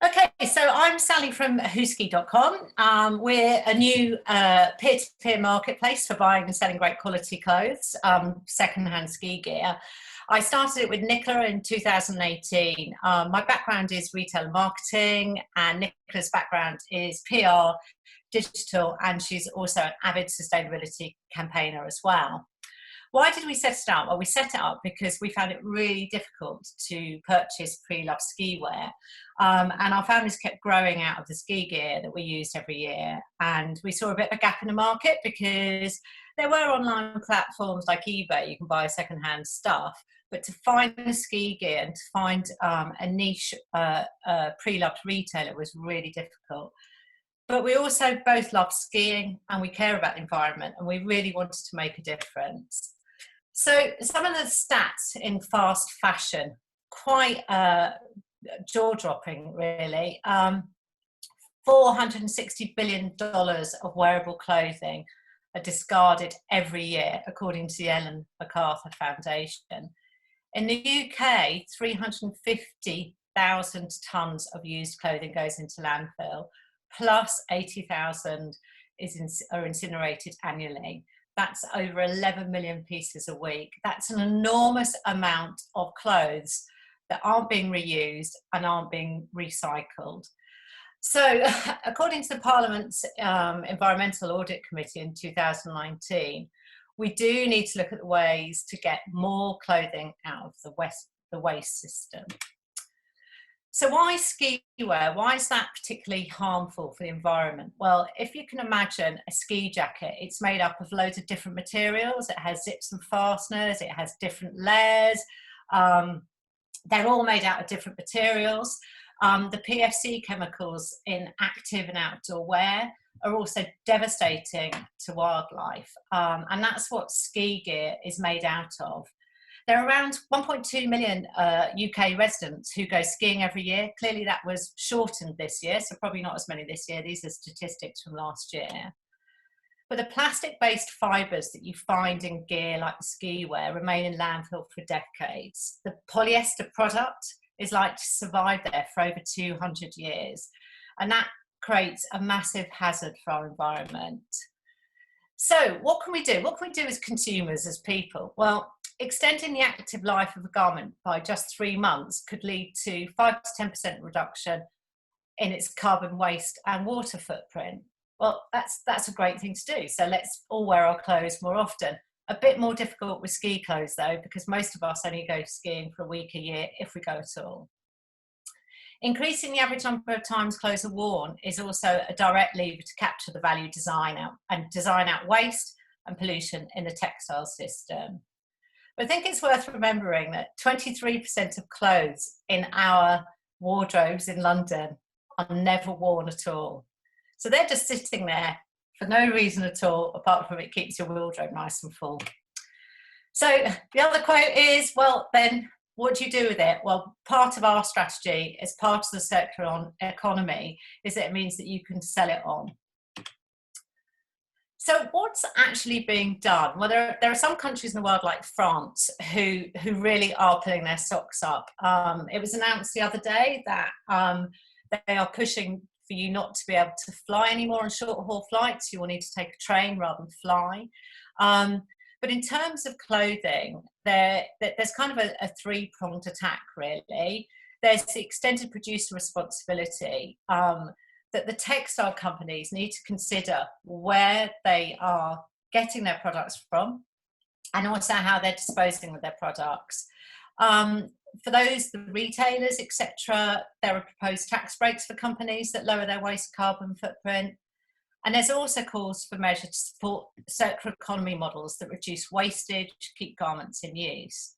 Okay, so I'm Sally from WhoSki.com. We're a new peer-to-peer marketplace for buying and selling great quality clothes, second-hand ski gear. I started it with Nicola in 2018. My background is retail and marketing, and Nicola's background is PR, digital, and she's also an avid sustainability campaigner as well. Why did we set it up? Well, we set it up because we found it really difficult to purchase pre-loved ski wear. And our families kept growing out of the ski gear that we used every year. And we saw a bit of a gap in the market because there were online platforms like eBay, you can buy secondhand stuff, but to find the ski gear and to find a niche pre-loved retailer was really difficult. But we also both love skiing and we care about the environment and we really wanted to make a difference. So some of the stats in fast fashion, quite jaw-dropping really. $460 billion of wearable clothing are discarded every year, according to the Ellen MacArthur Foundation. In the UK, 350,000 tonnes of used clothing goes into landfill, plus 80,000 are incinerated annually. That's over 11 million pieces a week. That's an enormous amount of clothes that aren't being reused and aren't being recycled. So according to the Parliament's Environmental Audit Committee in 2019, we do need to look at the ways to get more clothing out of the waste system. So why ski wear? Why is that particularly harmful for the environment? Well, if you can imagine a ski jacket, it's made up of loads of different materials. It has zips and fasteners, it has different layers. They're all made out of different materials. The PFC chemicals in active and outdoor wear are also devastating to wildlife. And that's what ski gear is made out of. There are around 1.2 million UK residents who go skiing every year. Clearly that was shortened this year, so probably not as many this year. These are statistics from last year. But the plastic-based fibres that you find in gear like the ski wear remain in landfill for decades. The polyester product is like to survive there for over 200 years. And that creates a massive hazard for our environment. So what can we do? What can we do as consumers, as people? Well, extending the active life of a garment by just 3 months could lead to 5 to 10% reduction in its carbon waste and water footprint. Well, that's a great thing to do. So let's all wear our clothes more often. A bit more difficult with ski clothes though, because most of us only go skiing for a week a year, if we go at all. Increasing the average number of times clothes are worn is also a direct lever to capture the value design out waste and pollution in the textile system. But I think it's worth remembering that 23% of clothes in our wardrobes in London are never worn at all. So they're just sitting there for no reason at all, apart from it keeps your wardrobe nice and full. So the other quote is, well, then what do you do with it? Well, part of our strategy as part of the circular economy is that it means that you can sell it on. So what's actually being done? Well, there are some countries in the world like France who really are pulling their socks up. It was announced the other day that they are pushing for you not to be able to fly anymore on short haul flights. You will need to take a train rather than fly. But in terms of clothing, there's kind of a three-pronged attack really. There's the extended producer responsibility, that the textile companies need to consider where they are getting their products from and also how they're disposing of their products. For those, the retailers, etc., there are proposed tax breaks for companies that lower their waste carbon footprint. And there's also calls for measures to support circular economy models that reduce wastage, keep garments in use.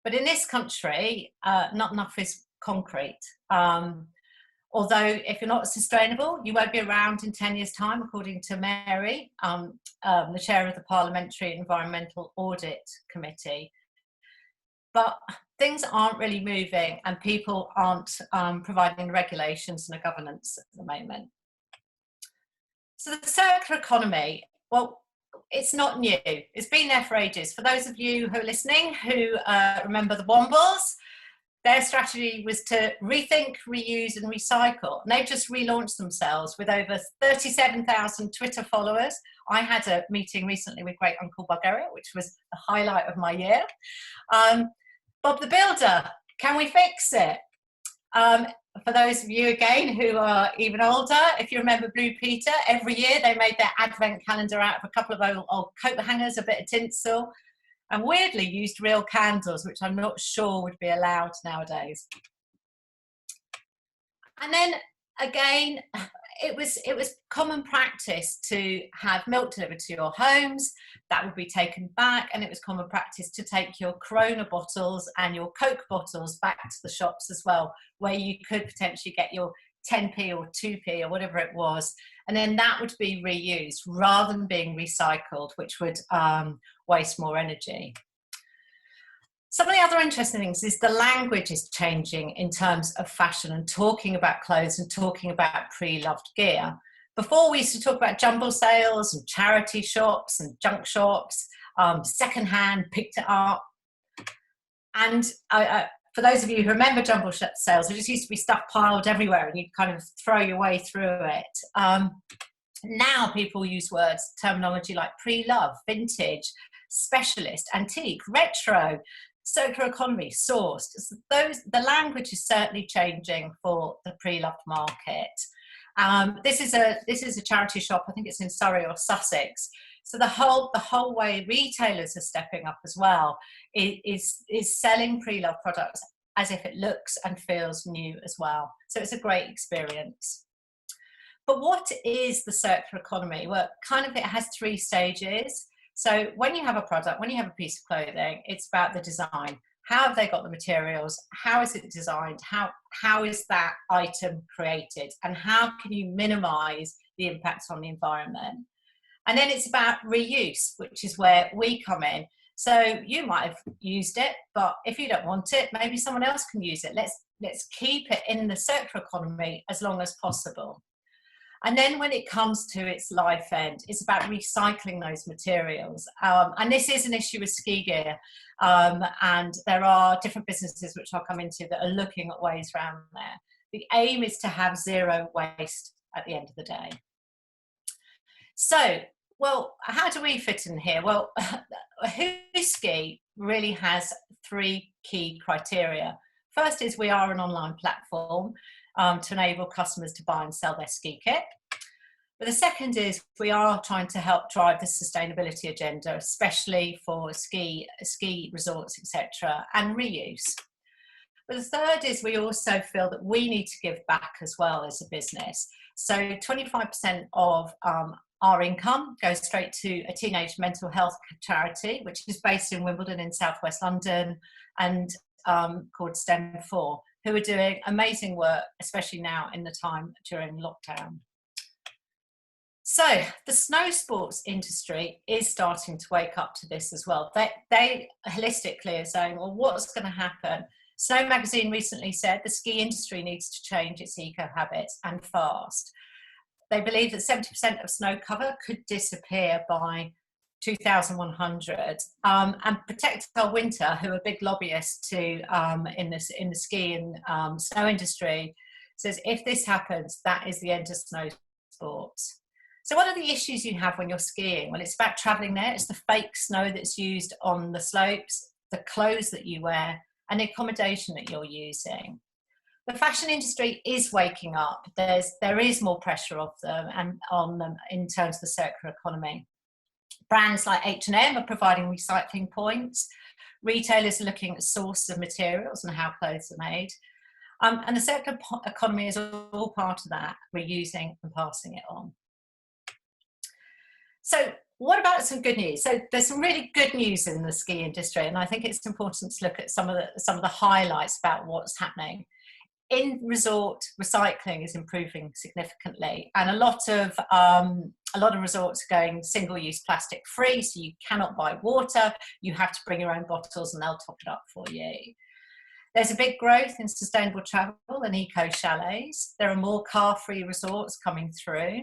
But in this country, not enough is concrete. Although if you're not sustainable, you won't be around in 10 years' time, according to Mary, the chair of the Parliamentary Environmental Audit Committee. But things aren't really moving and people aren't providing regulations and a governance at the moment. So the circular economy, well, it's not new. It's been there for ages. For those of you who are listening who remember the Wombles, their strategy was to rethink, reuse and recycle. And they've just relaunched themselves with over 37,000 Twitter followers. I had a meeting recently with Great Uncle Bulgaria, which was the highlight of my year. Bob the Builder, can we fix it? For those of you again who are even older, if you remember Blue Peter, every year they made their advent calendar out of a couple of old coat hangers, a bit of tinsel, and weirdly used real candles, which I'm not sure would be allowed nowadays. And then again, it was common practice to have milk delivered to your homes. That would be taken back, and it was common practice to take your Corona bottles and your Coke bottles back to the shops as well, where you could potentially get your 10p or 2p or whatever it was, and then that would be reused rather than being recycled, which would waste more energy. Some of the other interesting things is the language is changing in terms of fashion and talking about clothes and talking about pre-loved gear. Before, we used to talk about jumble sales and charity shops and junk shops, secondhand, picked it up. And for those of you who remember jumble sales, there just used to be stuff piled everywhere and you'd kind of throw your way through it. Now people use words, terminology like pre-love, vintage, specialist, antique, retro, circular economy, sourced. The language is certainly changing for the pre-loved market. This is a charity shop. I think it's in Surrey or Sussex. So the whole way retailers are stepping up as well is selling pre-loved products as if it looks and feels new as well. So it's a great experience. But what is the circular economy? Well, it has 3 stages. So when you have a product, when you have a piece of clothing, it's about the design. How have they got the materials? How is it designed? How is that item created? And how can you minimize the impacts on the environment? And then it's about reuse, which is where we come in. So you might have used it, but if you don't want it, maybe someone else can use it. Let's keep it in the circular economy as long as possible. And then when it comes to its life end, it's about recycling those materials. And this is an issue with ski gear. And there are different businesses, which I'll come into, that are looking at ways around there. The aim is to have 0 waste at the end of the day. So, well, how do we fit in here? Well, WhoSki really has 3 key criteria. First is we are an online platform to enable customers to buy and sell their ski kit. But the second is we are trying to help drive the sustainability agenda, especially for ski resorts, etc., and reuse. But the third is we also feel that we need to give back as well as a business. So 25% of our income goes straight to a teenage mental health charity, which is based in Wimbledon in southwest London, and called STEM4, who are doing amazing work, especially now in the time during lockdown. So the snow sports industry is starting to wake up to this as well. They holistically are saying, well, what's going to happen? Snow Magazine recently said the ski industry needs to change its eco habits, and fast. They believe that 70% of snow cover could disappear by 2100, and Protect Our Winter, who are big lobbyists to in the ski and snow industry, says if this happens, that is the end of snow sports. So what are the issues you have when you're skiing? Well, it's about traveling there. It's the fake snow that's used on the slopes, the clothes that you wear, and the accommodation that you're using. The fashion industry is waking up. There is more pressure of them and on them in terms of the circular economy. Brands like H&M are providing recycling points. Retailers are looking at sources of materials and how clothes are made. And the circular economy is all part of that, reusing and passing it on. So what about some good news? So there's some really good news in the ski industry, and I think it's important to look at some of the highlights about what's happening. In resort, recycling is improving significantly, and a lot of resorts are going single-use plastic free, so you cannot buy water, you have to bring your own bottles and they'll top it up for you. There's a big growth in sustainable travel and eco chalets. There are more car-free resorts coming through.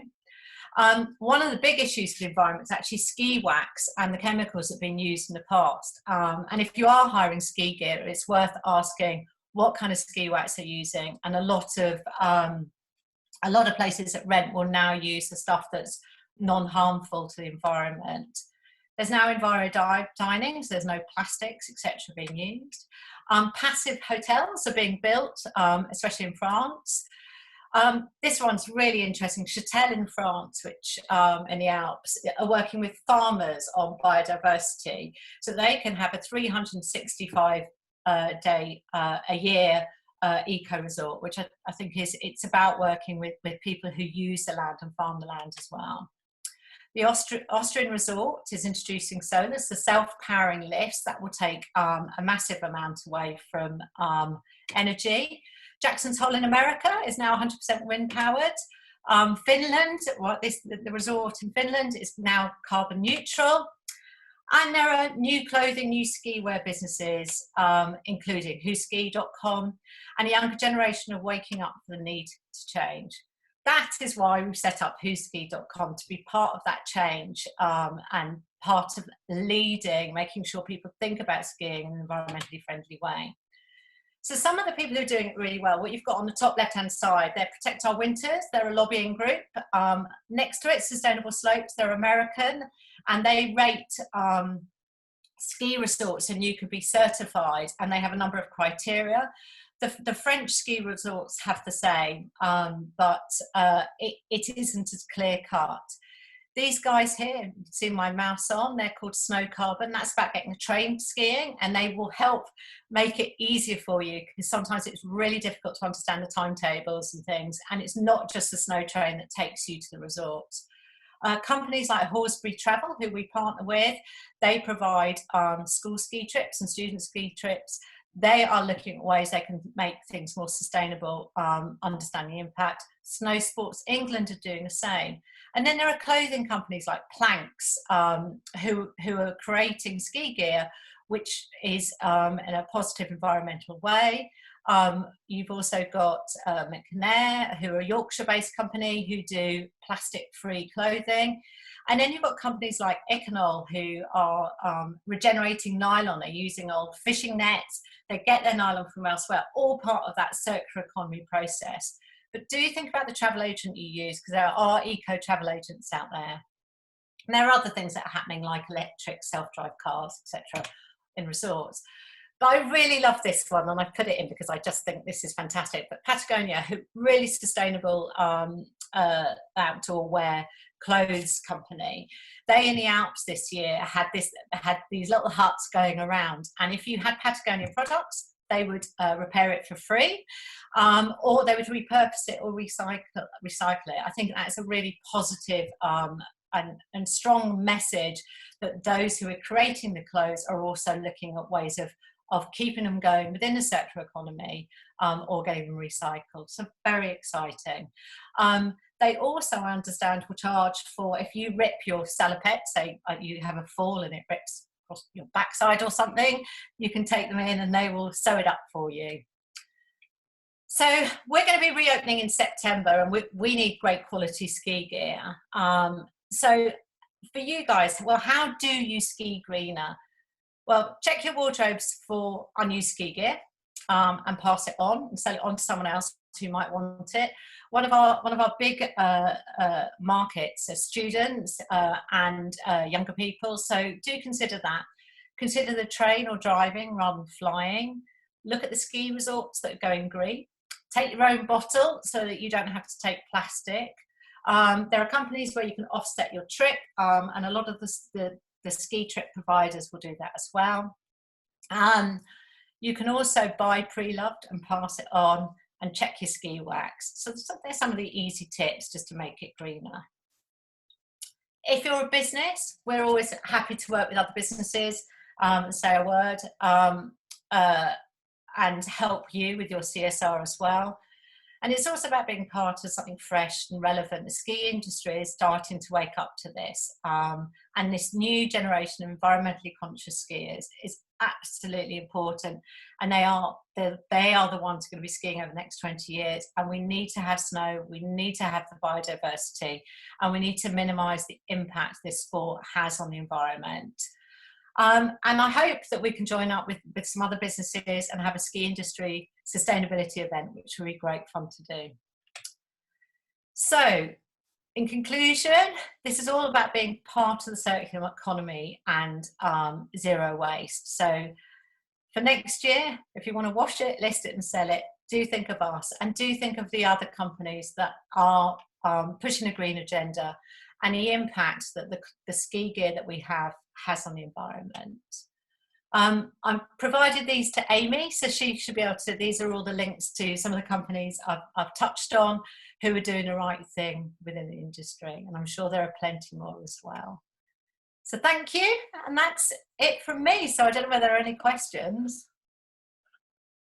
One of the big issues for the environment is actually ski wax and the chemicals that have been used in the past. And if you are hiring ski gear, it's worth asking, what kind of ski wax they're using, and a lot of places that rent will now use the stuff that's non-harmful to the environment. There's now enviro dining, so there's no plastics, etc. being used. Passive hotels are being built, especially in France. This one's really interesting. Chatel in France, which in the Alps, are working with farmers on biodiversity, so they can have a 365 day a year eco resort, which I think it's about working with people who use the land and farm the land as well. The Austrian resort is introducing solar, so self-powering lifts that will take a massive amount away from energy. Jackson's Hole in America is now 100% wind powered. Finland, the resort in Finland is now carbon neutral. And there are new clothing, new ski wear businesses, including WhoSki.com, and a younger generation are waking up for the need to change. That is why we've set up WhoSki.com, to be part of that change and part of leading, making sure people think about skiing in an environmentally friendly way. So some of the people who are doing it really well, what you've got on the top left-hand side, they're Protect Our Winters, they're a lobbying group. Next to it, Sustainable Slopes, they're American, and they rate ski resorts, and you can be certified, and they have a number of criteria. The French ski resorts have the same, but it isn't as clear cut. These guys here, you can see my mouse on, they're called Snow Carbon. That's about getting trained skiing, and they will help make it easier for you, because sometimes it's really difficult to understand the timetables and things, and it's not just the snow train that takes you to the resorts. Companies like Horsbury Travel, who we partner with, they provide school ski trips and student ski trips. They are looking at ways they can make things more sustainable, understanding impact. Snow Sports England are doing the same. And then there are clothing companies like Planks, who are creating ski gear, which is in a positive environmental way. You've also got McNair, who are a Yorkshire-based company who do plastic-free clothing. And then you've got companies like Econol, who are regenerating nylon. They're using old fishing nets. They get their nylon from elsewhere, all part of that circular economy process. But do think about the travel agent you use, because there are eco travel agents out there. And there are other things that are happening, like electric self-drive cars, etc., in resorts. But I really love this one, and I put it in because I just think this is fantastic. But Patagonia, who really sustainable outdoor wear clothes company, they in the Alps this year had these little huts going around, and if you had Patagonia products, they would repair it for free, or they would repurpose it or recycle it. I think that's a really positive and strong message, that those who are creating the clothes are also looking at ways of keeping them going within the circular economy, or getting them recycled. So very exciting. They also, I understand, will charge for, if you rip your salopette, say you have a fall and it rips across your backside or something, you can take them in and they will sew it up for you. So we're going to be reopening in September, and we need great quality ski gear. So for you guys, well, how do you ski greener? Well, check your wardrobes for unused ski gear, and pass it on and sell it on to someone else who might want it. One of our big markets are students and younger people, so do consider that. Consider the train or driving rather than flying. Look at the ski resorts that are going green. Take your own bottle so that you don't have to take plastic. There are companies where you can offset your trip, and a lot of the ski trip providers will do that as well. You can also buy pre-loved and pass it on, and check your ski wax. So there's some of the easy tips just to make it greener. If you're a business, we're always happy to work with other businesses, say a word, and help you with your CSR as well. And it's also about being part of something fresh and relevant. The ski industry is starting to wake up to this. And this new generation of environmentally conscious skiers is absolutely important. And they are the ones going to be skiing over the next 20 years. And we need to have snow, we need to have the biodiversity, and we need to minimise the impact this sport has on the environment. And I hope that we can join up with some other businesses and have a ski industry sustainability event, which will be great fun to do. So, in conclusion, this is all about being part of the circular economy and zero waste. So for next year, if you want to wash it, list it and sell it, do think of us, and do think of the other companies that are pushing a green agenda and the impact that the ski gear that we have has on the environment. I've provided these to Amy, so she should be able to, these are all the links to some of the companies I've touched on who are doing the right thing within the industry, and I'm sure there are plenty more as well. So thank you, and that's it from me. So I don't know whether there are any questions.